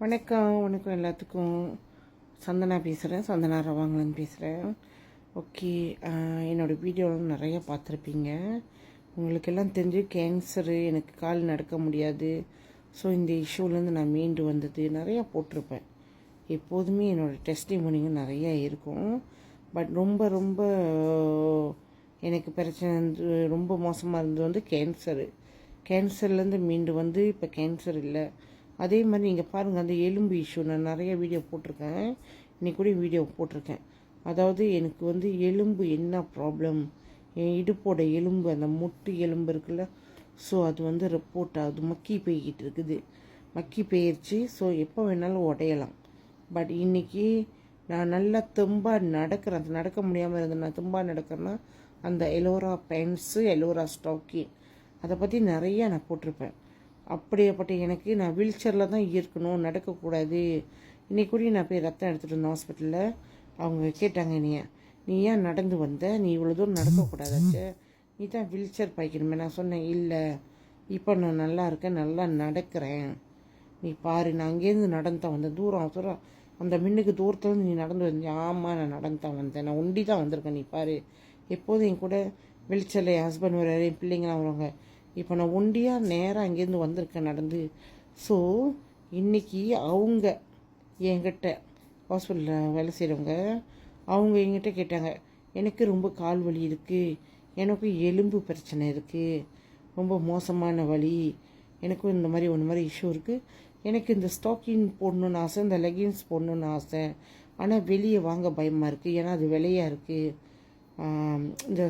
வணக்கம் வணக்கம் எல்லாத்துக்கும். சந்தனா பேசுகிறேன், சந்தனா ரவாங்கலன் பேசுகிறேன். ஓகே, என்னோடய வீடியோவில் நிறைய பார்த்துருப்பீங்க. உங்களுக்கெல்லாம் தெரிஞ்சு கேன்சரு, எனக்கு கால் நடக்க முடியாது. ஸோ இந்த இஷ்யூலேருந்து நான் மீண்டு வந்தது நிறையா போட்டிருப்பேன். எப்போதுமே என்னோடய டெஸ்டிமோனிங்க நிறையா இருக்கும். பட் ரொம்ப ரொம்ப எனக்கு பிரச்சனை ரொம்ப மோசமாக இருந்தது கேன்சர்லேருந்து மீண்டு வந்து இப்போ கேன்சர் இல்லை. அதே மாதிரி நீங்கள் பாருங்கள், அந்த எலும்பு இஷ்யூ நான் நிறைய வீடியோ போட்டிருக்கேன். இன்றைக்கி கூட வீடியோ போட்டிருக்கேன். அதாவது எனக்கு எலும்பு என்ன ப்ராப்ளம், என் இடுப்போட எலும்பு, அந்த முட்டு எலும்பு இருக்குல்ல, ஸோ அது ரிப்போர்ட் ஆகுது, மக்கி போய்கிட்டு இருக்குது, மக்கி போயிடுச்சு. ஸோ எப்போ வேணாலும் உடையலாம். பட் இன்றைக்கி நான் நல்லா தெம்பாக நடக்கிறேன். அது நடக்க முடியாமல் இருந்தேன். நான் தெம்பாக நடக்கிறேன்னா அந்த எலோரா பென்ஸு, எலோரா ஸ்டாக்கின், அதை பற்றி நிறையா நான் போட்டிருப்பேன். அப்படியேப்பட்ட எனக்கு நான் வீல் சேரில் தான் இருக்கணும், நடக்கக்கூடாது. இன்றைக்கு கூட நான் போய் ரத்தம் எடுத்துகிட்டு இருந்தேன் ஹாஸ்பிட்டலில். அவங்க கேட்டாங்க, நீ ஏன் நடந்து வந்த, நீ இவ்வளோ தூரம் நடக்கக்கூடாதாச்சு, நீ தான் வீல் சேர் பாய்க்கணுமே. நான் சொன்னேன், இல்லை, இப்போ நான் நல்லா இருக்கேன், நல்லா நடக்கிறேன், நீ பாரு, நான் அங்கேருந்து நடந்து தான் வந்தேன். தூரம் அந்த மின்னுக்கு தூரத்துலேருந்து நீ நடந்து வந்தேன். ஆமாம், நான் நடந்து தான் வந்தேன், நான் ஒண்டி தான் வந்திருக்கேன், நீ பாரு. எப்போதும் என் கூட வீல் சேரில் என் ஹஸ்பண்ட் வர்றாரு, என் பிள்ளைங்களாம் வருவாங்க. இப்போ நான் ஒண்டியாக நேராக அங்கேருந்து வந்திருக்கேன் நடந்து. ஸோ இன்றைக்கி அவங்க என்கிட்ட ஹாஸ்பிட்டலில் வேலை செய்கிறவங்க, அவங்க என்கிட்ட கேட்டாங்க, எனக்கு ரொம்ப கால் வலி இருக்குது, எனக்கும் எலும்பு பிரச்சனை இருக்குது, ரொம்ப மோசமான வலி, எனக்கும் இந்த மாதிரி ஒன்று மாதிரி இஷ்யூ இருக்குது, எனக்கு இந்த ஸ்டாக்கிங் போடணுன்னு ஆசை, இந்த லெகின்ஸ் போடணுன்னு ஆசை, ஆனால் வெளியே வாங்க பயமாக இருக்குது, ஏன்னா அது விலையாக இருக்குது, இந்த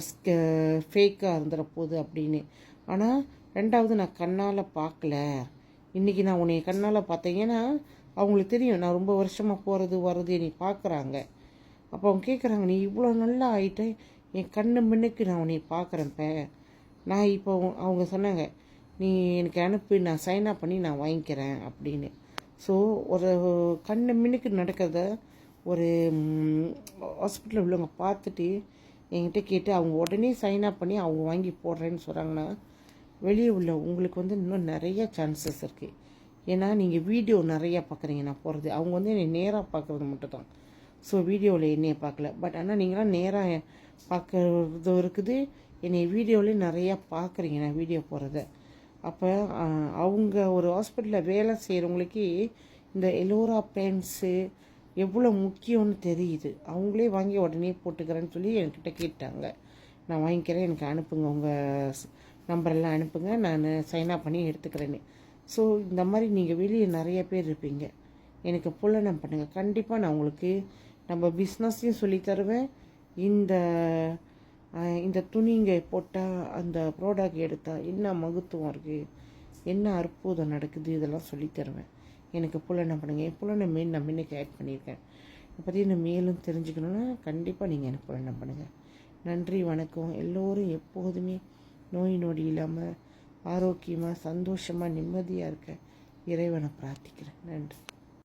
ஃபேக்காக இருந்துற போகுது அப்படின்னு. ஆனால் ரெண்டாவது, நான் கண்ணால் பார்க்கல, இன்றைக்கி நான் உன்னை கண்ணால் பார்த்தேன். ஏன்னா அவங்களுக்கு தெரியும் நான் ரொம்ப வருஷமாக போகிறது வர்றது என்னை பார்க்குறாங்க. அப்போ அவங்க கேட்குறாங்க, நீ இவ்வளோ நல்லா ஆகிட்டேன், என் கண்ணு முன்னுக்கு நான் உன்னை பார்க்குறேன்ப்ப. நான் இப்போ அவங்க சொன்னாங்க, நீ எனக்கு அனுப்பு, நான் சைனாக பண்ணி நான் வாங்கிக்கிறேன் அப்படின்னு. ஸோ ஒரு கண்ணு மின்னுக்கு நடக்கிறத ஒரு ஹாஸ்பிட்டலில் உள்ளவங்க பார்த்துட்டு என்கிட்ட கேட்டு அவங்க உடனே சைனாக பண்ணி அவங்க வாங்கி போடுறேன்னு சொல்கிறாங்கன்னா, வெளியே உள்ள உங்களுக்கு இன்னும் நிறைய சான்சஸ் இருக்குது. ஏன்னா நீங்கள் வீடியோ நிறையா பார்க்குறீங்க நான் போகிறது. அவங்க என்னை நேராக பார்க்குறது மட்டும் தான். ஸோ வீடியோவில் என்னையை பார்க்கல. பட் ஆனால் நீங்களாம் நேராக பார்க்குறது இருக்குது, என்னை வீடியோவிலே நிறையா பார்க்குறீங்க நான் வீடியோ போகிறத. அப்போ அவங்க ஒரு ஹாஸ்பிட்டலில் வேலை செய்கிறவங்களுக்கு இந்த எலோரா பென்ஸு எவ்வளோ முக்கியம்னு தெரியுது. அவங்களே வாங்கி உடனே போட்டுக்கிறேன்னு சொல்லி என்கிட்ட கேட்டாங்க. நான் வாங்கிக்கிறேன், எனக்கு அனுப்புங்க, உங்கள் நம்பரெல்லாம் அனுப்புங்க, நான் சைனாக பண்ணி எடுத்துக்கிறேன்னு. ஸோ இந்த மாதிரி நீங்கள் வெளியே நிறைய பேர் இருப்பீங்க, எனக்கு புலனம் பண்ணுங்கள். கண்டிப்பாக நான் உங்களுக்கு நம்ம பிஸ்னஸையும் சொல்லித்தருவேன். இந்த துணிங்க போட்டால், அந்த ப்ராடக்ட் எடுத்தால் என்ன மகத்துவம் இருக்குது, என்ன அற்புதம் நடக்குது, இதெல்லாம் சொல்லித்தருவேன். எனக்கு புலனம் பண்ணுங்கள். என் புலனை நான் முன்னுக்கு ஆட் பண்ணியிருக்கேன். இதை பற்றி இன்னும் மேலும் தெரிஞ்சுக்கணுன்னா கண்டிப்பாக நீங்கள் எனக்கு புலனம் பண்ணுங்கள். நன்றி, வணக்கம். எல்லோரும் எப்போதுமே நோய் நொடி இல்லாமல் ஆரோக்கியமாக சந்தோஷமாக நிம்மதியாக இருக்க இறைவனை பிரார்த்திக்கிறேன். நன்றி.